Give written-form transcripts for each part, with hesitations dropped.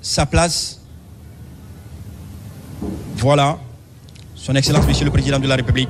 sa place. Voilà, Son Excellence, Monsieur le Président de la République.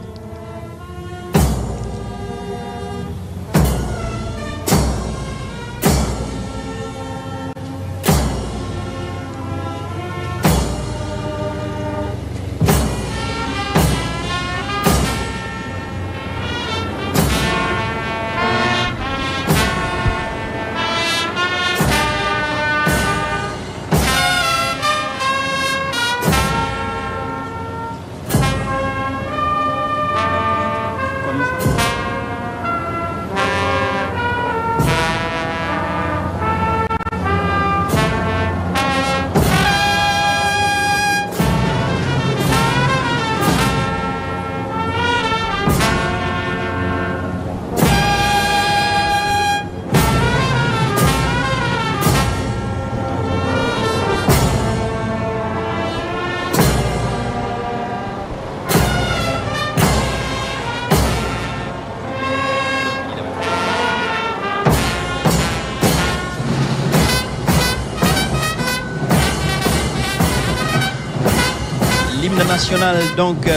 L'hymne national, donc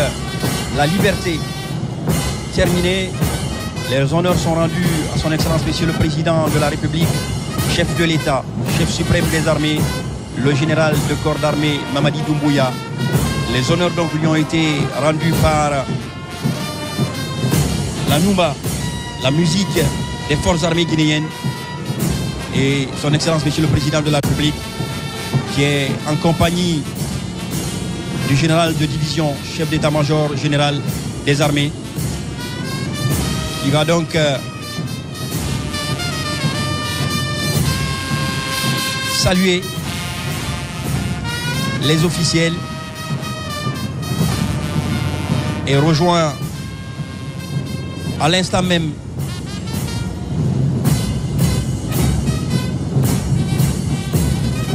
la liberté terminée. Les honneurs sont rendus à Son Excellence Monsieur le Président de la République, chef de l'État, chef suprême des armées, le général de corps d'armée Mamadi Doumbouya. Les honneurs donc lui ont été rendus par la Noumba, la musique des forces armées guinéennes, et Son Excellence Monsieur le Président de la République, qui est en compagnie du général de division, chef d'état-major général des armées, qui va donc saluer les officiels et rejoint à l'instant même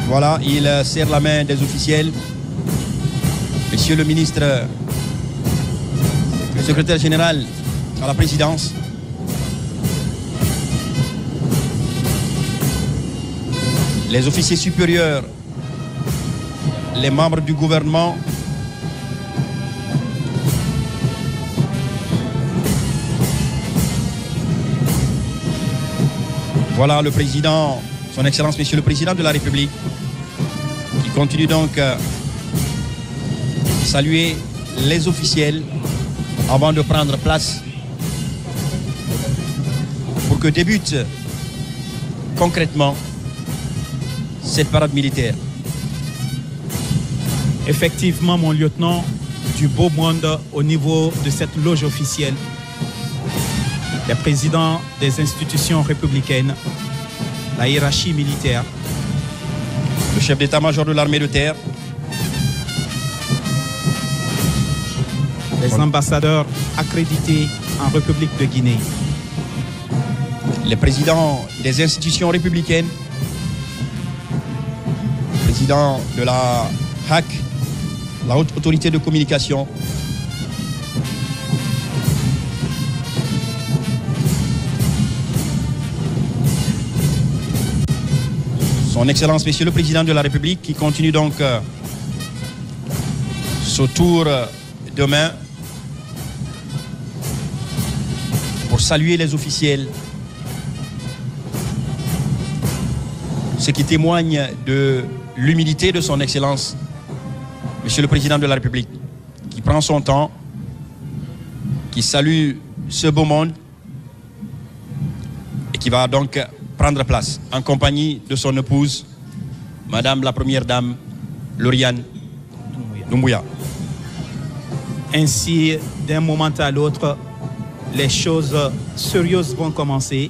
voilà, il serre la main des officiels. Monsieur le ministre, le secrétaire général à la présidence, les officiers supérieurs, les membres du gouvernement, voilà le président, Son Excellence Monsieur le Président de la République, qui continue donc saluer les officiels avant de prendre place pour que débute concrètement cette parade militaire. Effectivement, mon lieutenant, du beau monde au niveau de cette loge officielle. Les présidents des institutions républicaines, la hiérarchie militaire, le chef d'état-major de l'armée de terre, les ambassadeurs accrédités en République de Guinée, les présidents des institutions républicaines, le président de la HAC, la Haute Autorité de Communication, Son Excellence Monsieur le Président de la République, qui continue donc ce tour demain pour saluer les officiels, ce qui témoigne de l'humilité de Son Excellence Monsieur le Président de la République, qui prend son temps, qui salue ce beau monde et qui va donc prendre place en compagnie de son épouse, Madame la Première Dame Lauriane Doumbouya. Ainsi, d'un moment à l'autre, les choses sérieuses vont commencer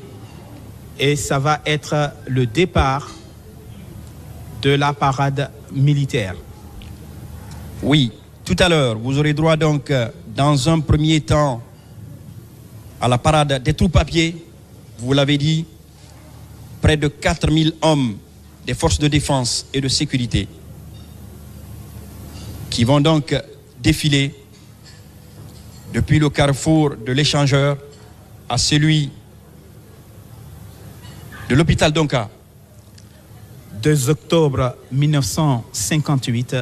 et ça va être le départ de la parade militaire. Oui, tout à l'heure, vous aurez droit donc dans un premier temps à la parade des troupes à pied. Vous l'avez dit, près de 4000 hommes des forces de défense et de sécurité qui vont donc défiler depuis le carrefour de l'échangeur à celui de l'hôpital Donka, 2 octobre 1958,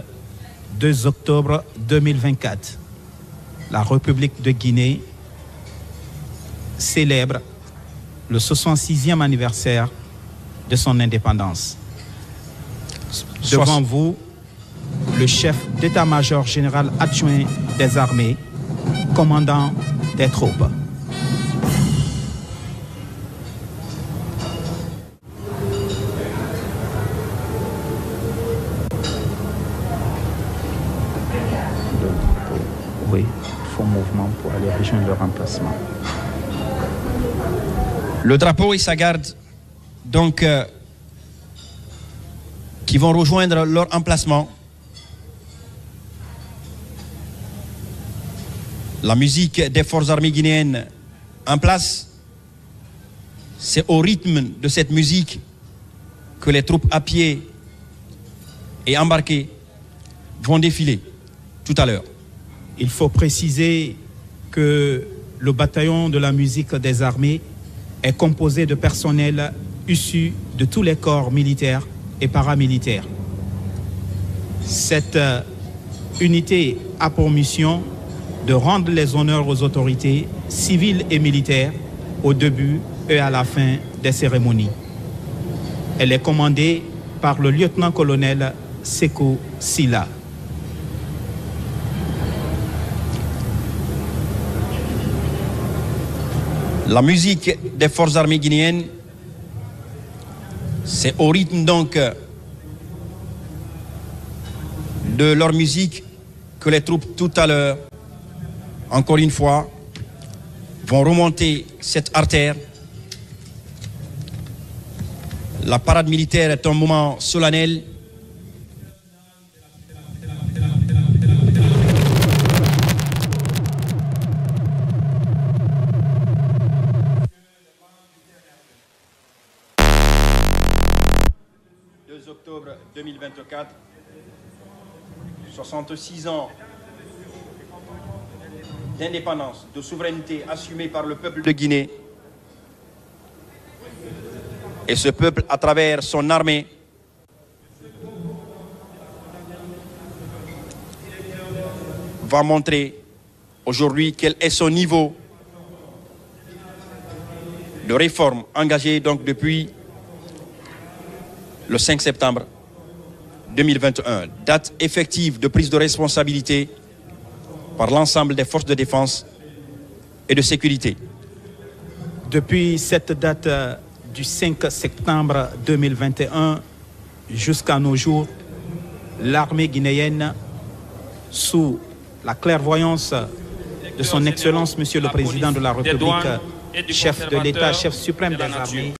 2 octobre 2024. La République de Guinée célèbre le 66e anniversaire de son indépendance. Devant vous, le chef d'état-major général adjoint des armées, commandant des troupes. Oui, faux mouvement pour aller rejoindre le remplacement. Le drapeau et sa garde, donc, qui vont rejoindre leur emplacement. La musique des forces armées guinéennes en place. C'est au rythme de cette musique que les troupes à pied et embarquées vont défiler tout à l'heure. Il faut préciser que le bataillon de la musique des armées est composé de personnel issus de tous les corps militaires et paramilitaires. Cette unité a pour mission de rendre les honneurs aux autorités civiles et militaires au début et à la fin des cérémonies. Elle est commandée par le lieutenant-colonel Sékou Silla. La musique des forces armées guinéennes, c'est au rythme donc de leur musique que les troupes tout à l'heure, encore une fois, vont remonter cette artère. La parade militaire est un moment solennel. Octobre 2024, 66 ans d'indépendance, de souveraineté assumée par le peuple de Guinée. Et ce peuple, à travers son armée, va montrer aujourd'hui quel est son niveau de réforme engagé donc depuis le 5 septembre 2021, date effective de prise de responsabilité par l'ensemble des forces de défense et de sécurité. Depuis cette date du 5 septembre 2021 jusqu'à nos jours, l'armée guinéenne, sous la clairvoyance de son Excellence, Monsieur le Président de la République, chef de l'État, chef suprême des armées,